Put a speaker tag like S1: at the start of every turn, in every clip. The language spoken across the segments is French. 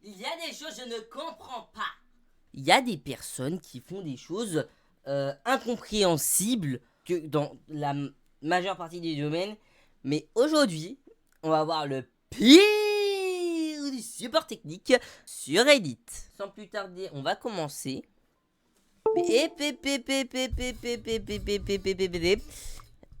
S1: Il y a des choses je ne comprends pas. Il y a des personnes qui font des choses incompréhensibles que dans la majeure partie des domaines. Mais aujourd'hui, on va voir le pire du support technique sur Reddit. Sans plus tarder, on va commencer.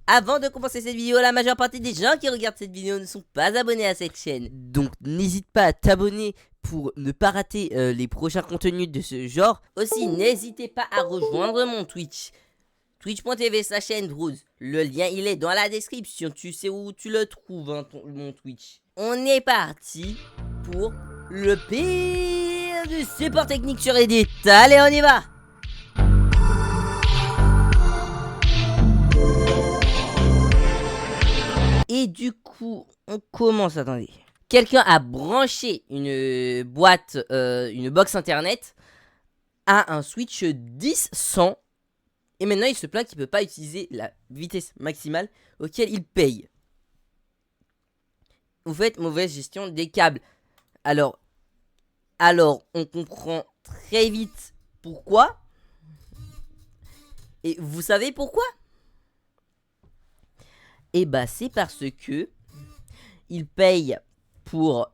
S1: Avant de commencer cette vidéo, la majeure partie des gens qui regardent cette vidéo ne sont pas abonnés à cette chaîne. Donc n'hésite pas à t'abonner pour ne pas rater les prochains contenus de ce genre. Aussi, n'hésitez pas à rejoindre mon Twitch. Twitch.tv/Andrews. Le lien, il est dans la description. Tu sais où tu le trouves, hein, mon Twitch. On est parti pour le pire du support technique sur Reddit. Allez, on y va! Et du coup, on commence, attendez. Quelqu'un a branché une boîte, une box internet à un switch 10-100. Et maintenant, il se plaint qu'il ne peut pas utiliser la vitesse maximale auquel il paye. Vous faites mauvaise gestion des câbles. Alors, on comprend très vite pourquoi. Et vous savez pourquoi? Et bah c'est parce que il paye pour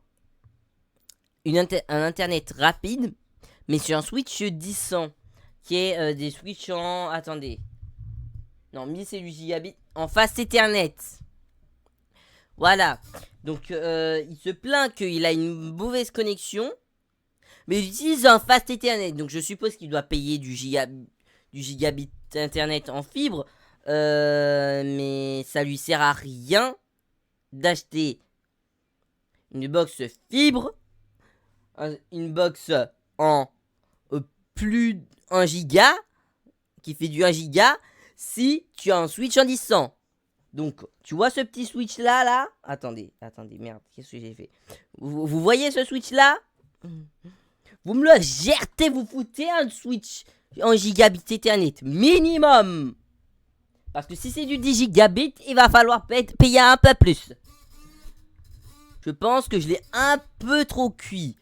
S1: un internet rapide, mais sur un switch 10-100 qui est des switches en... Attendez. Non, 1000 c'est du gigabit en fast Ethernet. Voilà. Donc il se plaint qu'il a une mauvaise connexion, mais il utilise un fast Ethernet. Donc je suppose qu'il doit payer du gigabit internet en fibre. Mais ça lui sert à rien d'acheter une box fibre, une box en plus 1 giga, qui fait du 1 giga, si tu as un switch en 10-100. Donc, tu vois ce petit switch là. Attendez, merde, qu'est-ce que j'ai fait? Vous voyez ce switch là? Vous me le jetez, vous foutez un switch en gigabit Ethernet minimum. Parce que si c'est du 10 gigabits, il va falloir payer un peu plus. Je pense que je l'ai un peu trop cuit.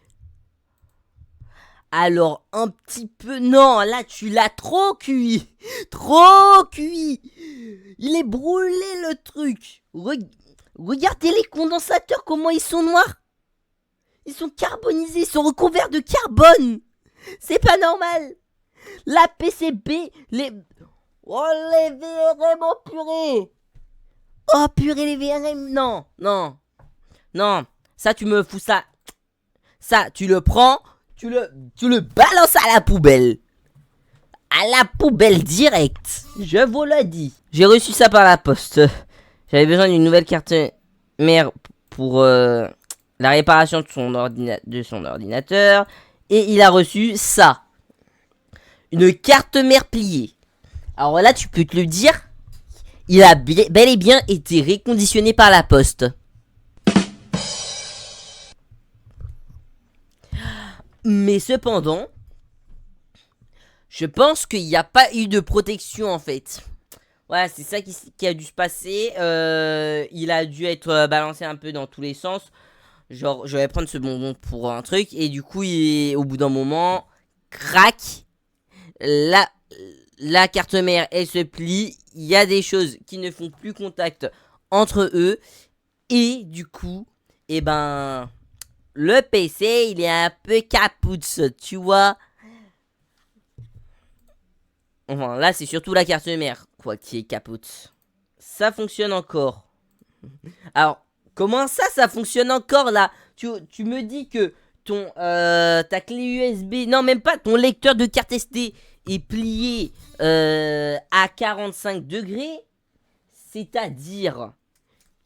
S1: Alors, un petit peu... Non, là, tu l'as trop cuit. Trop cuit. Il est brûlé, le truc. Regardez les condensateurs, comment ils sont noirs. Ils sont carbonisés, ils sont recouverts de carbone. C'est pas normal. La PCB, les... Oh, les VRM, oh purée. Oh purée, les VRM. Non. Ça, tu me fous ça. Ça, tu le prends, tu le balances à la poubelle. À la poubelle direct. Je vous le dis. J'ai reçu ça par la poste. J'avais besoin d'une nouvelle carte mère pour la réparation de son ordinateur. Et il a reçu ça. Une carte mère pliée. Alors là, tu peux te le dire, il a bel et bien été réconditionné par la poste. Mais cependant, je pense qu'il n'y a pas eu de protection en fait. Voilà, c'est ça qui a dû se passer. Il a dû être balancé un peu dans tous les sens. Genre, je vais prendre ce bonbon pour un truc. Et du coup, au bout d'un moment, crac, la carte mère, elle se plie. Il y a des choses qui ne font plus contact entre eux. Et du coup, eh ben, le PC, il est un peu capoute, tu vois. Enfin, là, c'est surtout la carte mère, quoi, qui est capoute. Ça fonctionne encore. Alors, comment ça fonctionne encore, là? Tu me dis que ta clé USB... Non, même pas, ton lecteur de carte SD est plié à 45 degrés. C'est-à-dire...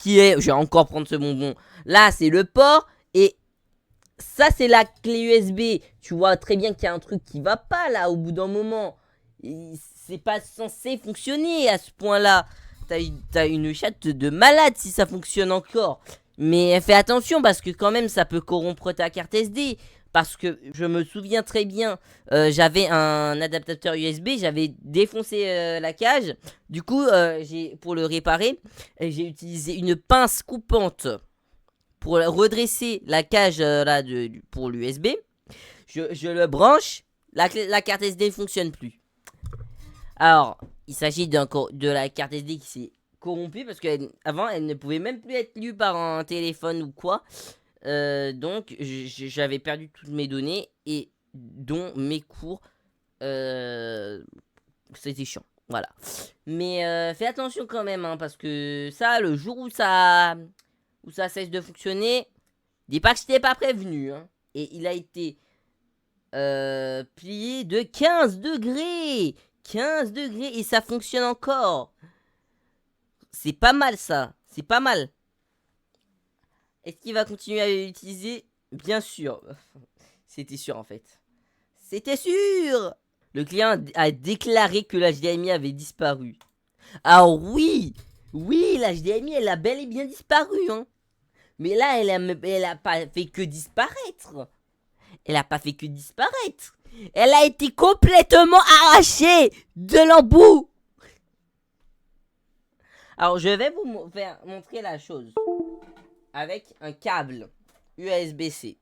S1: Je vais encore prendre ce bonbon. Là, c'est le port. Et ça, c'est la clé USB. Tu vois très bien qu'il y a un truc qui va pas, là, au bout d'un moment. C'est pas censé fonctionner à ce point-là. T'as une chatte de malade si ça fonctionne encore. Mais fais attention parce que quand même ça peut corrompre ta carte SD. Parce que je me souviens très bien, j'avais un adaptateur USB, j'avais défoncé la cage. Du coup, pour le réparer, j'ai utilisé une pince coupante pour redresser la cage là pour l'USB, je le branche, la carte SD ne fonctionne plus. Alors, il s'agit de la carte SD qui s'est corrompue parce qu'avant, elle ne pouvait même plus être lue par un téléphone ou quoi. Donc, j'avais perdu toutes mes données et dont mes cours. C'était chiant, voilà. Mais fais attention quand même, hein, parce que ça, le jour où ça cesse de fonctionner, dis pas que je t'ai pas prévenu. Hein. Et il a été plié de 15 degrés. 15 degrés et ça fonctionne encore. C'est pas mal ça. C'est pas mal. Est-ce qu'il va continuer à l'utiliser? Bien sûr. C'était sûr en fait. C'était sûr. Le client a déclaré que l'HDMI avait disparu. Ah oui. Oui, l'HDMI elle a bel et bien disparu. Hein. Mais là, elle a pas fait que disparaître. Elle a pas fait que disparaître. Elle a été complètement arrachée de l'embout. Alors, je vais vous faire montrer la chose. Avec un câble USB-C.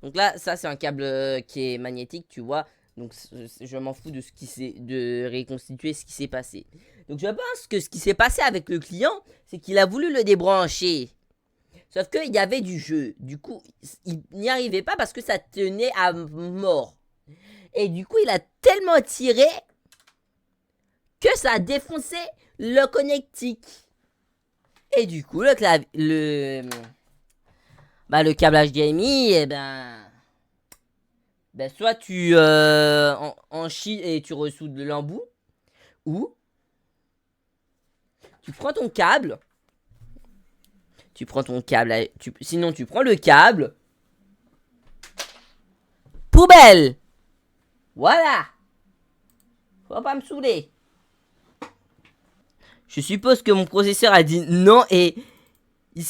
S1: Donc là, ça, c'est un câble qui est magnétique, tu vois. Donc, je m'en fous de réconstituer ce qui s'est passé. Donc, je pense que ce qui s'est passé avec le client, c'est qu'il a voulu le débrancher. Sauf qu'il y avait du jeu. Du coup, il n'y arrivait pas parce que ça tenait à mort. Et du coup, il a tellement tiré que ça a défoncé le connectique. Et du coup, le câble HDMI, eh ben soit tu en chies et tu ressoudes l'embout, ou tu prends ton câble. Sinon, tu prends le câble. Poubelle. Voilà. Faut pas me saouler. Je suppose que mon processeur a dit non et il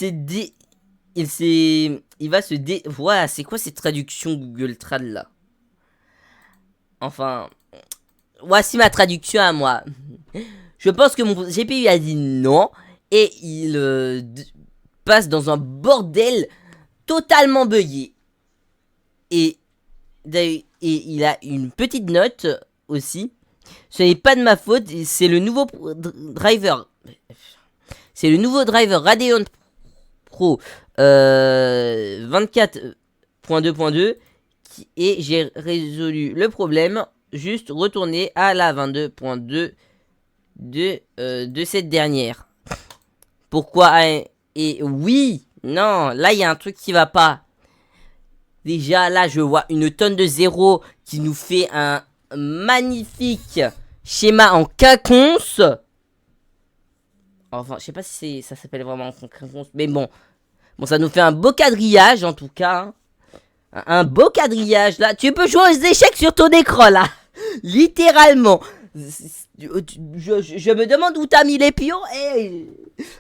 S1: va se Voilà, c'est quoi cette traduction Google Trad là? Enfin, voici ma traduction à moi. Je pense que mon GPU a dit non et il passe dans un bordel totalement buggé. Et il a une petite note aussi. Ce n'est pas de ma faute, c'est le nouveau driver. C'est le nouveau driver Radeon Pro 24.2.2 et j'ai résolu le problème. Juste retourner à la 22.2 de cette dernière. Pourquoi? Et oui, non, là il y a un truc qui va pas. Déjà là je vois une tonne de zéro qui nous fait un magnifique schéma en quinconce. Enfin, je sais pas si ça s'appelle vraiment en quinconce, mais bon, ça nous fait un beau quadrillage en tout cas. Un beau quadrillage là. Tu peux jouer aux échecs sur ton écran là. Littéralement. Je me demande où t'as mis les pions et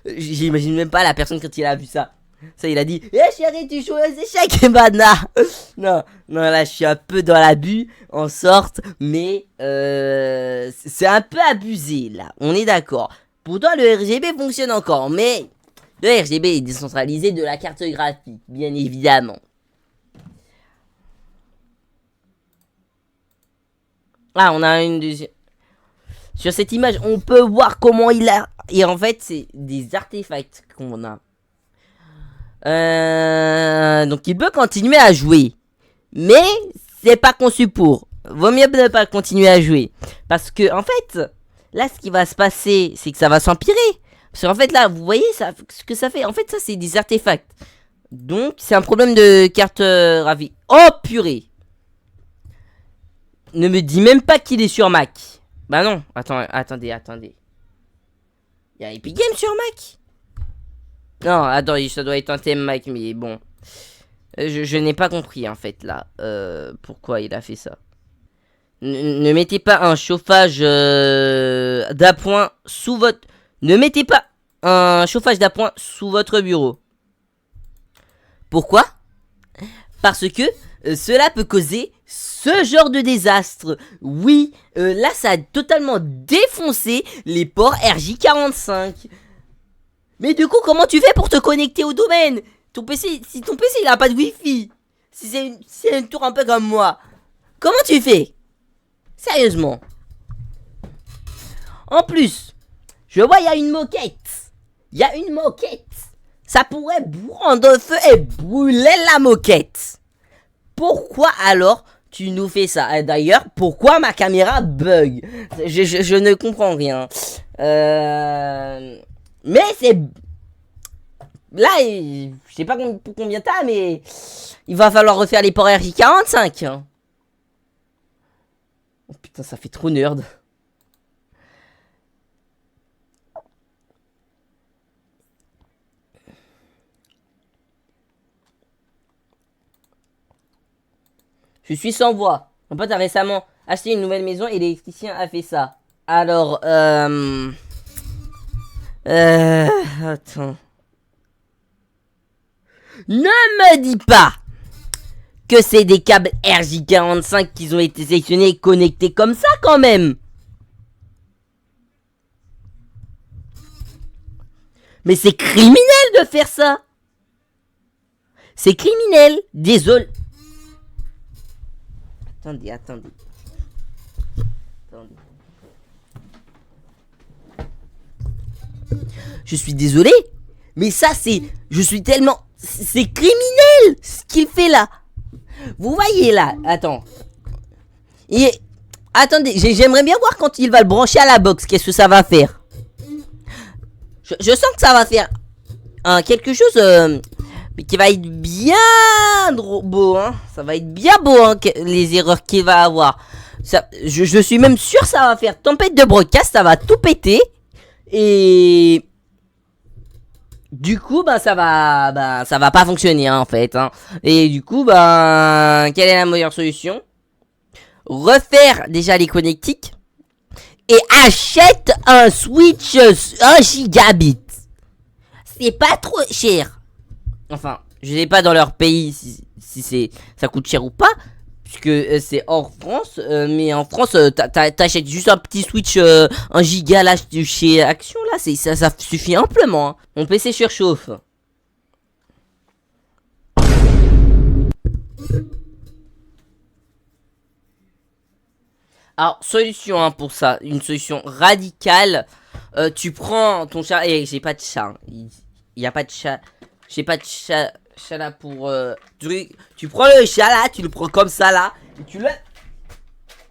S1: j'imagine même pas la personne quand il a vu ça. Ça, il a dit chérie, tu joues aux échecs, Emana. Non, là, je suis un peu dans l'abus, en sorte, mais c'est un peu abusé, là. On est d'accord. Pourtant, le RGB fonctionne encore, mais le RGB est décentralisé de la carte graphique, bien évidemment. Ah, on a une deuxième. Sur cette image, on peut voir comment il a. Et en fait, c'est des artefacts qu'on a. Donc il peut continuer à jouer. Mais c'est pas conçu pour. Vaut mieux ne pas continuer à jouer. Parce que en fait, là ce qui va se passer, c'est que ça va s'empirer. Parce qu'en fait là, vous voyez ça, ce que ça fait. En fait ça c'est des artefacts. Donc c'est un problème de carte graphique. Oh purée. Ne me dis même pas qu'il est sur Mac. Bah non, attendez. Il y a Epic Games sur Mac? Non, attends, ça doit être un thème Mac, mais bon. Je n'ai pas compris en fait là. Pourquoi il a fait ça. Ne mettez pas un chauffage d'appoint sous votre... Ne mettez pas un chauffage d'appoint sous votre bureau. Pourquoi? Parce que cela peut causer ce genre de désastre. Oui, là ça a totalement défoncé les ports RJ45. Mais du coup, comment tu fais pour te connecter au domaine? si ton PC il a pas de wifi, si c'est une tour un peu comme moi, comment tu fais? Sérieusement. En plus, je vois il y a une moquette. Il y a une moquette. Ça pourrait prendre feu et brûler la moquette. Pourquoi alors tu nous fais ça? D'ailleurs, pourquoi ma caméra bug? Je ne comprends rien. Mais c'est... Là, je sais pas pour combien t'as, mais... Il va falloir refaire les ports RJ45. Hein. Oh putain, ça fait trop nerd. Je suis sans voix. Mon pote a récemment acheté une nouvelle maison et l'électricien a fait ça. Alors, attends. Ne me dis pas que c'est des câbles RJ45 qui ont été sélectionnés et connectés comme ça quand même. Mais c'est criminel de faire ça. C'est criminel. Désolé. Attendez. Je suis désolé, mais ça c'est... Je suis tellement... C'est criminel ce qu'il fait là. Vous voyez là, attends. Et... Attendez, j'aimerais bien voir quand il va le brancher à la box, qu'est-ce que ça va faire. Je sens que ça va faire quelque chose qui va être bien beau, hein. Ça va être bien beau, hein, les erreurs qu'il va avoir. Ça, je suis même sûr que ça va faire tempête de broadcast, ça va tout péter. Et... Du coup, ça va pas fonctionner, hein, en fait. Hein. Et du coup, quelle est la meilleure solution? Refaire déjà les connectiques. Et achète un Switch 1 gigabit. C'est pas trop cher. Enfin, je sais pas dans leur pays si ça coûte cher ou pas. Puisque c'est hors France. Mais en France, t'achètes juste un petit Switch 1 giga là chez Action. Là, ça suffit amplement. Hein. Mon PC surchauffe. Alors, solution hein, pour ça, une solution radicale. Tu prends ton chat. Et j'ai pas de chat. Hein. Il y a pas de chat. J'ai pas de chat là pour. Tu prends le chat là, tu le prends comme ça là. Et tu le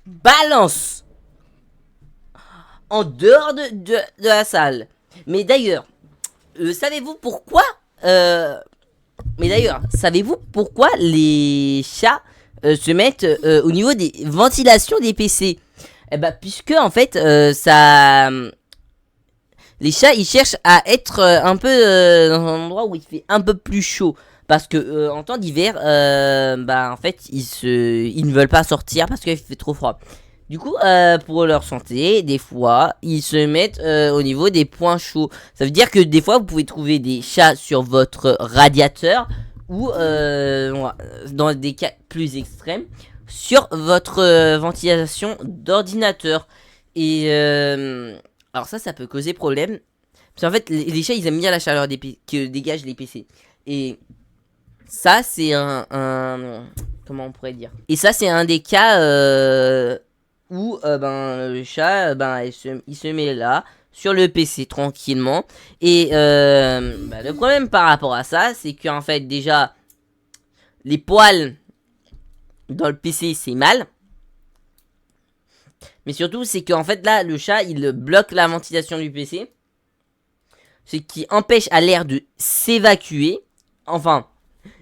S1: balances en dehors de la salle. Mais d'ailleurs, savez-vous pourquoi savez-vous pourquoi les chats se mettent au niveau des ventilations des PC? Eh ben, puisque en fait, ça, les chats ils cherchent à être un peu dans un endroit où il fait un peu plus chaud. Parce que en temps d'hiver, en fait, ils ne veulent pas sortir parce qu'il fait trop froid. Du coup, pour leur santé, des fois, ils se mettent au niveau des points chauds. Ça veut dire que des fois, vous pouvez trouver des chats sur votre radiateur ou, dans des cas plus extrêmes, sur votre ventilation d'ordinateur. Et alors ça peut causer problème. Parce qu'en fait, les chats, ils aiment bien la chaleur que dégagent les PC. Et ça, c'est comment on pourrait dire? Et ça, c'est un des cas où le chat, il se met là, sur le PC, tranquillement. Et le problème par rapport à ça, c'est qu'en fait, déjà, les poils dans le PC, c'est mal. Mais surtout, c'est qu'en fait, là, le chat, il bloque la ventilation du PC. Ce qui empêche à l'air de s'évacuer. Enfin,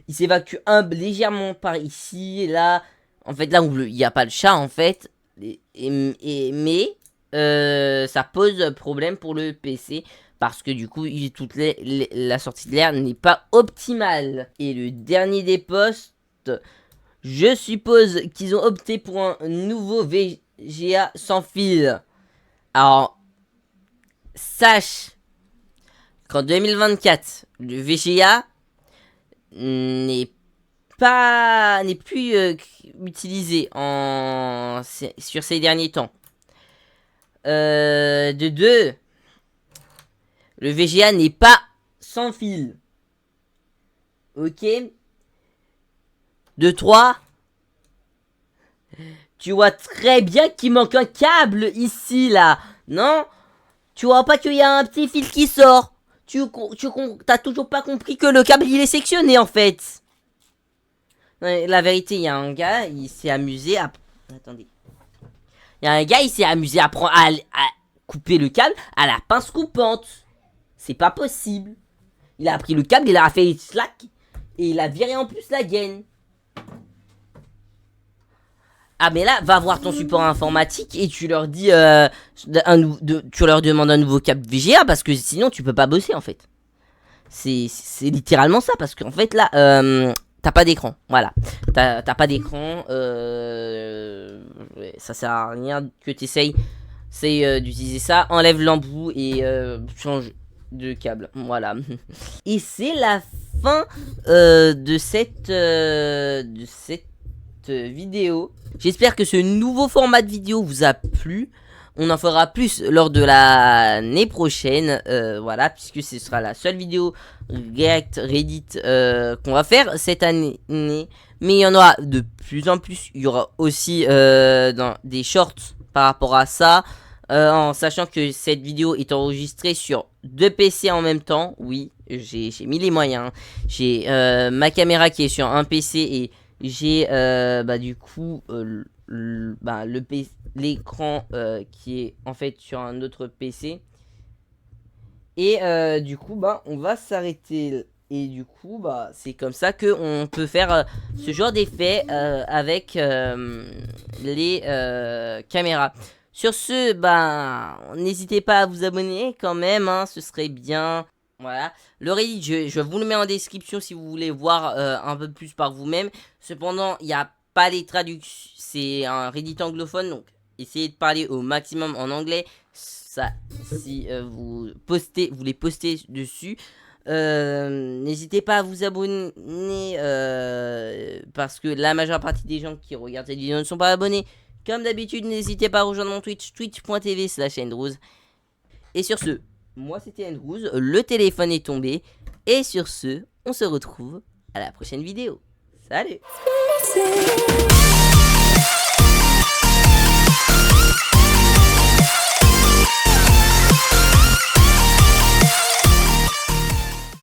S1: il s'évacue légèrement par ici et là. En fait, là où il n'y a pas le chat, en fait. Mais ça pose problème pour le PC. Parce que du coup, la sortie de l'air n'est pas optimale. Et le dernier des postes, je suppose qu'ils ont opté pour un nouveau VGA sans fil. Alors, sache qu'en 2024, le VGA n'est plus utilisé sur ces derniers temps. De deux, le VGA n'est pas sans fil. Ok. De 3. Tu vois très bien qu'il manque un câble ici, là. Non? Tu vois pas qu'il y a un petit fil qui sort. T'as toujours pas compris que le câble, il est sectionné, en fait. Ouais, la vérité, il y a un gars, il s'est amusé à... Attendez. Il y a un gars, il s'est amusé à prendre... à couper le câble à la pince coupante. C'est pas possible. Il a pris le câble, il a fait slack. Et il a viré en plus la gaine. Ah mais là, va voir ton support informatique et tu leur dis, tu leur demandes un nouveau câble VGA parce que sinon tu peux pas bosser en fait. C'est littéralement ça parce qu'en fait là, t'as pas d'écran, voilà. T'as pas d'écran, ça sert à rien que t'essayes, c'est d'utiliser ça. Enlève l'embout et change de câble, voilà. Et c'est la fin de cette vidéo. J'espère que ce nouveau format de vidéo vous a plu. On en fera plus lors de l'année prochaine. Voilà, puisque ce sera la seule vidéo React Reddit qu'on va faire cette année. Mais il y en aura de plus en plus. Il y aura aussi des shorts par rapport à ça. En sachant que cette vidéo est enregistrée sur 2 PC en même temps. Oui, j'ai mis les moyens. J'ai ma caméra qui est sur un PC et j'ai du coup l'écran qui est en fait sur un autre PC. Et du coup on va s'arrêter. Et du coup c'est comme ça que on peut faire ce genre d'effet avec les caméras. Sur ce, n'hésitez pas à vous abonner quand même, hein, ce serait bien. Voilà, le Reddit, je vous le mets en description si vous voulez voir un peu plus par vous-même. Cependant, il n'y a pas les traductions, c'est un Reddit anglophone, donc essayez de parler au maximum en anglais. Ça, si vous les postez dessus. N'hésitez pas à vous abonner parce que la majeure partie des gens qui regardent cette vidéo ne sont pas abonnés. Comme d'habitude, n'hésitez pas à rejoindre mon Twitch, twitch.tv/Andrews. Et sur ce, moi c'était Andrews, le téléphone est tombé. Et sur ce, on se retrouve à la prochaine vidéo. Salut!